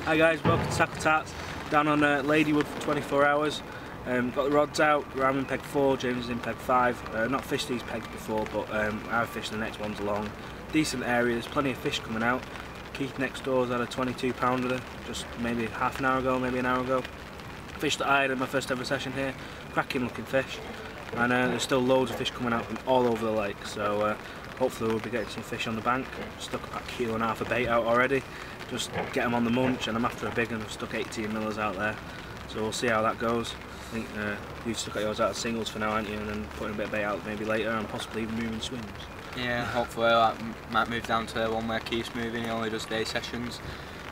Hi guys, welcome to Tarts, down on Ladywood for 24 hours. Got the rods out, I'm in peg 4, James is in peg 5. Not fished these pegs before, but I've fished the next ones along. Decent area, there's plenty of fish coming out. Keith next door's had a 22 pounder just maybe half an hour ago, maybe an hour ago. Fish that I had in my first ever session here, cracking looking fish. And there's still loads of fish coming out from all over the lake, so hopefully we'll be getting some fish on the bank. Stuck about 1.5 kilos of bait out already, just get them on the munch, and I'm after a big one. I've stuck 18 millers out there, so we'll see how that goes. I think you've stuck yours out of singles for now, aren't you, and then putting a bit of bait out maybe later, and possibly even moving swims. Yeah, hopefully I might move down to one where Keith's moving. He only does day sessions,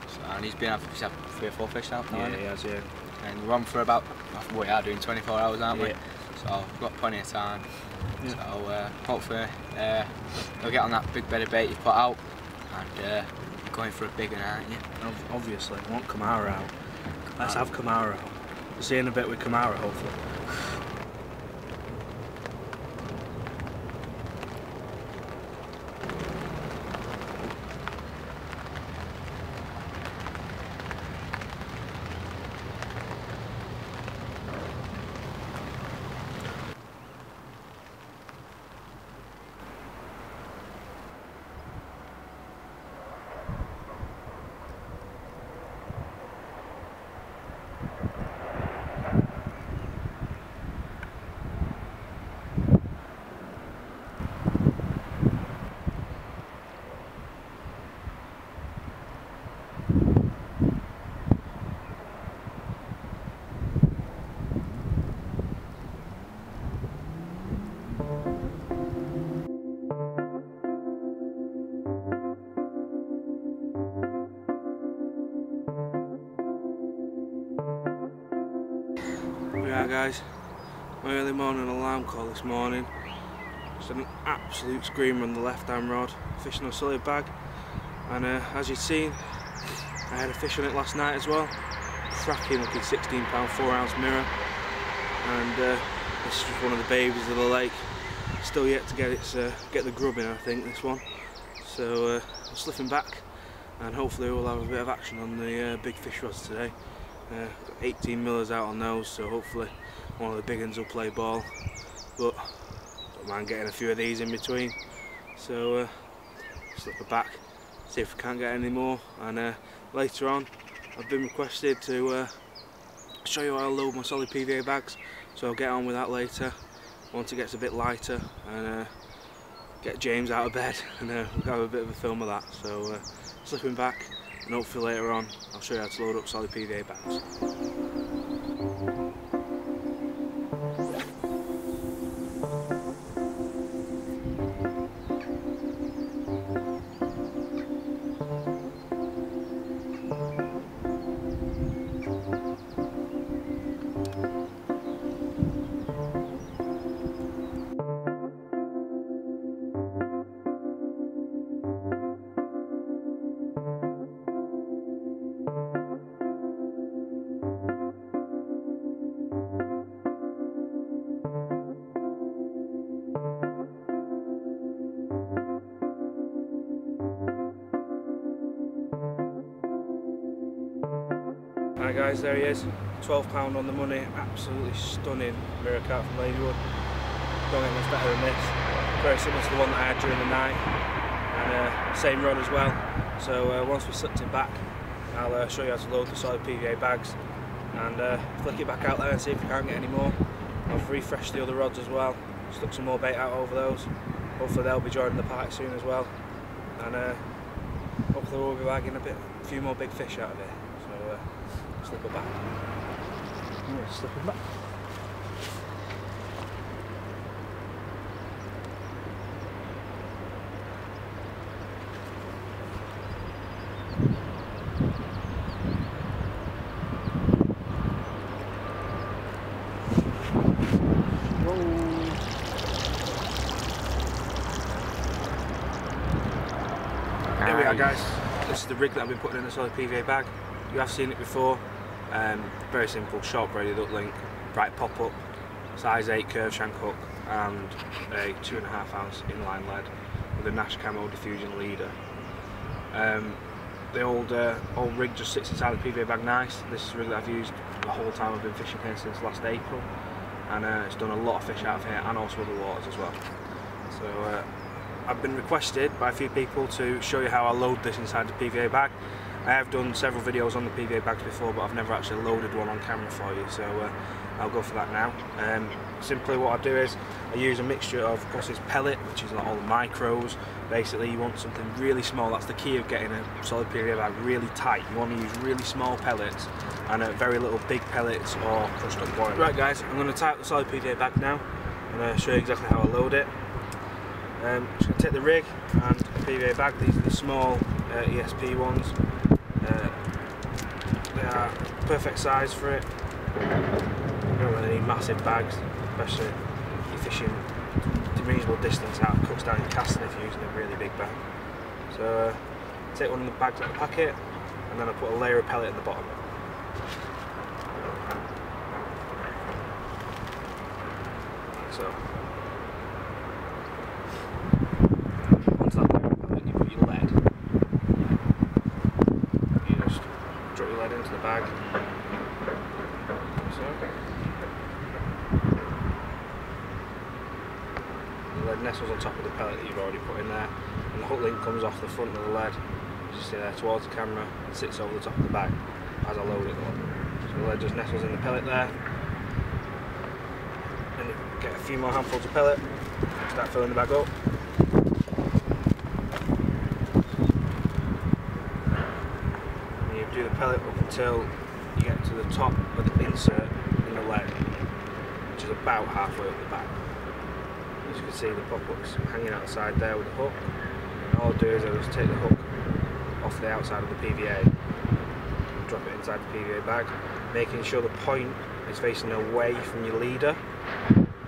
so, and he's had 3 or 4 fish out now. Yeah, he has, yeah. And we're on for about, we are doing 24 hours, aren't we? Yeah. So we've got plenty of time. Yeah. So hopefully they'll get on that big bed of bait you put out, and you're going for a big one, aren't you? Obviously, I want Kamara out. Let's have Kamara out. We'll see you in a bit with Kamara, hopefully. Yeah guys, my early morning alarm call this morning. Just an absolute screamer on the left hand rod, fishing a solid bag, and as you've seen, I had a fish on it last night as well. Cracking looking 16 pound 4 ounce mirror, and this is just one of the babies of the lake. Still yet to get the grub in, I think, this one. So I'm slipping back, and hopefully we'll have a bit of action on the big fish rods today. Got 18 millers out on those, so hopefully one of the big ones will play ball, but don't mind getting a few of these in between. So slip her back, see if we can't get any more, and later on I've been requested to show you how I load my solid PVA bags, so I'll get on with that later once it gets a bit lighter, and get James out of bed, and we'll have a bit of a film of that. So slipping back, and hopefully later on I'll show you how to load up solid PVA bags. Right guys, there he is, 12 pound on the money, absolutely stunning mirror carp from Ladywood. Don't get much better than this. Very similar to the one that I had during the night, and same rod as well. So once we've slipped it back, I'll show you how to load the solid PVA bags, and flick it back out there and see if we can't get any more. I've refreshed the other rods as well, stuck some more bait out over those. Hopefully they'll be joining the party soon as well, and hopefully we'll be bagging a few more big fish out of it. So slip it back. Yeah, slip it back. Here we are guys, this is the rig that I've been putting in the solid PVA bag. You have seen it before, very simple, short braided up link, bright pop up, size 8 curve shank hook, and a 2.5 ounce inline lead with a Nash Camo diffusion leader. the old rig just sits inside the PVA bag nice. This is a rig that I've used the whole time I've been fishing here since last April, and it's done a lot of fish out of here and also other waters as well. So I've been requested by a few people to show you how I load this inside the PVA bag. I have done several videos on the PVA bags before, but I've never actually loaded one on camera for you, so I'll go for that now. Simply what I do is I use a mixture of Goss's pellet, which is like all the micros. Basically you want something really small. That's the key of getting a solid PVA bag really tight. You want to use really small pellets and very little big pellets or crushed up boiler. Right guys, I'm going to tie up the solid PVA bag now and show you exactly how I load it. Just going to take the rig and the PVA bag. These are the small ESP ones. They are perfect size for it. You don't really need massive bags, especially if you're fishing a reasonable distance out. It cuts down your casting if you're using a really big bag. So take one of the bags out of the packet, and then I put a layer of pellet at the bottom. So onto that layer of pellet you put your lead. You just drop your lead into the bag. So the lead nestles on top of the pellet that you've already put in there, and the hook link comes off the front of the lead, as you see there, towards the camera, and sits over the top of the bag as I load it up. So the lead just nestles in the pellet there, and you get a few more handfuls of pellet, start filling the bag up. And you do the pellet up until you get to the top of the insert in the lead, which is about halfway up the bag. As you can see, the pop hook's hanging outside there with the hook. And all I'll do is I'll just take the hook off the outside of the PVA and drop it inside the PVA bag, making sure the point is facing away from your leader.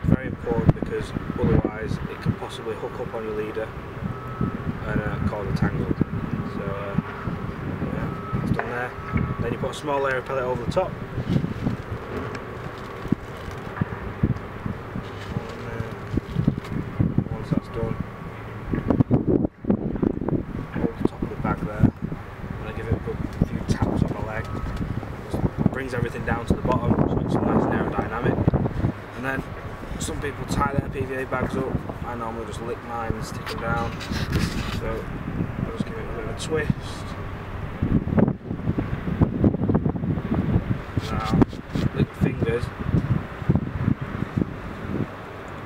Very important, because otherwise it can possibly hook up on your leader and cause a tangle. So yeah, that's done there. Then you put a small layer of pellet over the top. And once that's done, hold the top of the bag there, and I give it a good few taps on the leg. Just brings everything down to the bottom, so it's nice and aerodynamic. And then some people tie their PVA bags up. I normally just lick mine and stick them down. So I'll just give it a bit of a twist. Now, lick the fingers,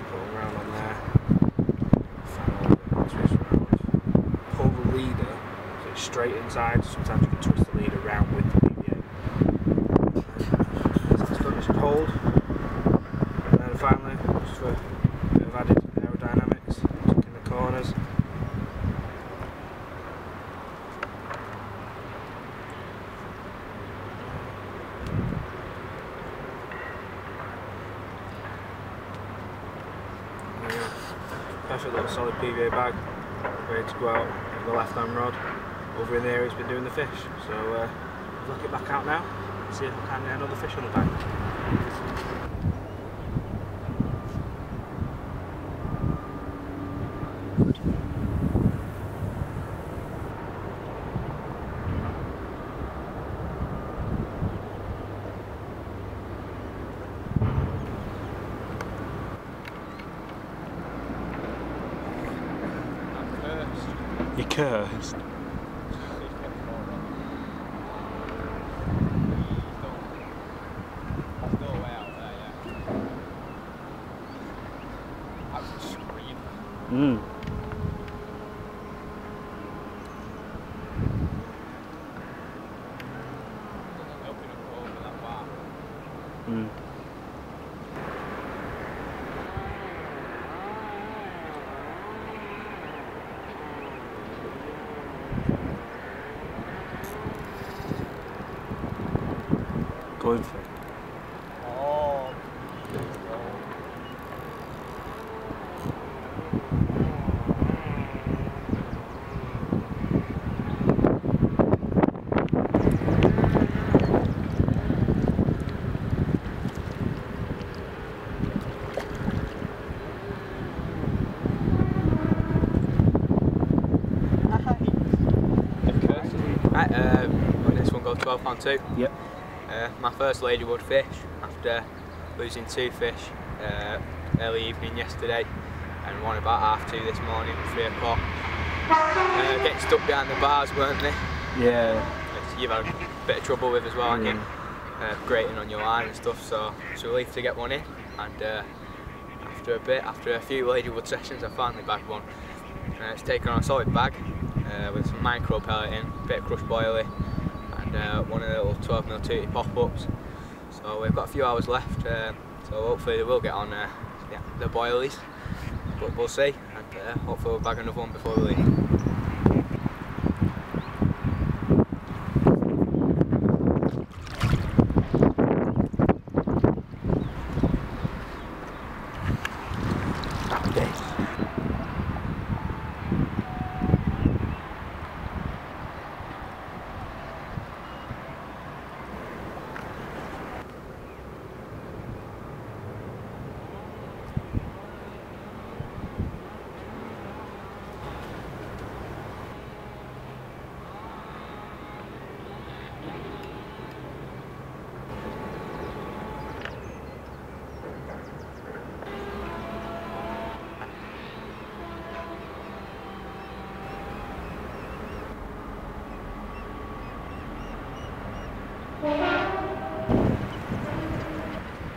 put them around on there, twist around, pull the leader so it's straight inside. Sometimes you can twist the leader around with the PVA. Once that's done, just hold, and then finally, just for a bit of added aerodynamics, tuck in the corners. Perfect little solid PVA bag, ready to go out with the left hand rod over in the area it's been doing the fish. So I'll look it back out now and see if I can get another fish on the bag. You're cursed. Going for it. Oh. 12.2. Yep. My first ladywood fish after losing 2 fish early evening yesterday and one about 2:30 this morning, 3 o'clock. Getting stuck behind the bars, weren't they? Yeah. Which you've had a bit of trouble with as well, haven't you? Grating on your line and stuff, so it's a relief to get one in. And after a few ladywood sessions, I finally bagged one. It's taken on a solid bag with some micro pellet in, a bit of crushed boilie, and one of the little 12mm tooty pop-ups. So we've got a few hours left, so hopefully they will get on the boilies, but we'll see, and hopefully we'll bag another one before we leave.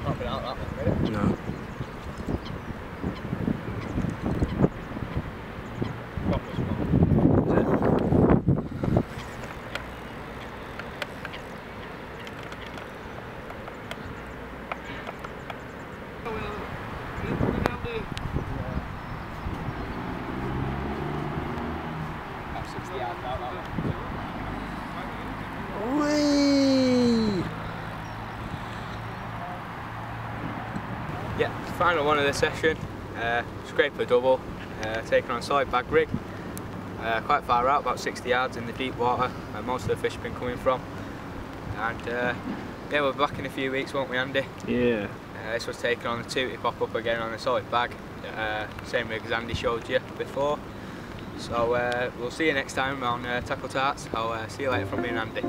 Not been out that one, really? No. About 60 yards out that one. Yeah, final one of the session, scrape a double, taking on a solid bag rig, quite far out, about 60 yards in the deep water, where most of the fish have been coming from. And yeah, we'll be back in a few weeks, won't we, Andy? Yeah. This was taken on the tooty pop-up again on a solid bag, same rig as Andy showed you before. So we'll see you next time on Tackle Tarts. I'll see you later from me and Andy.